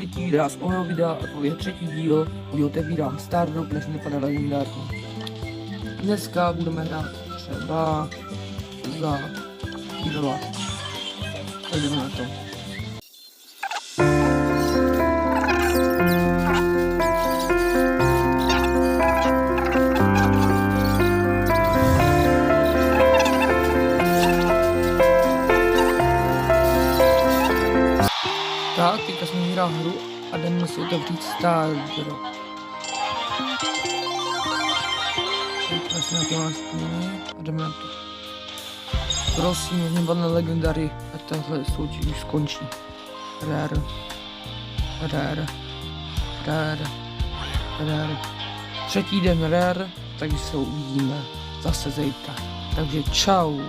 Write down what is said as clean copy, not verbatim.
třetí videa z mého videa, a to je třetí díl, kdy otevírám Stardrop, než mi padá legendární. Dneska budeme hrát třeba za Idela. Jdeme na to. Tak, teďka jsem hrál hru a jdeme si otevřít Stardrop. Teďka si na to nastíníme a jdeme na to. Prosím, hodně padne legendary a tenhle soutěž už skončí. Rare. Třetí den rare, takže se uvidíme zase zítra. Takže čau.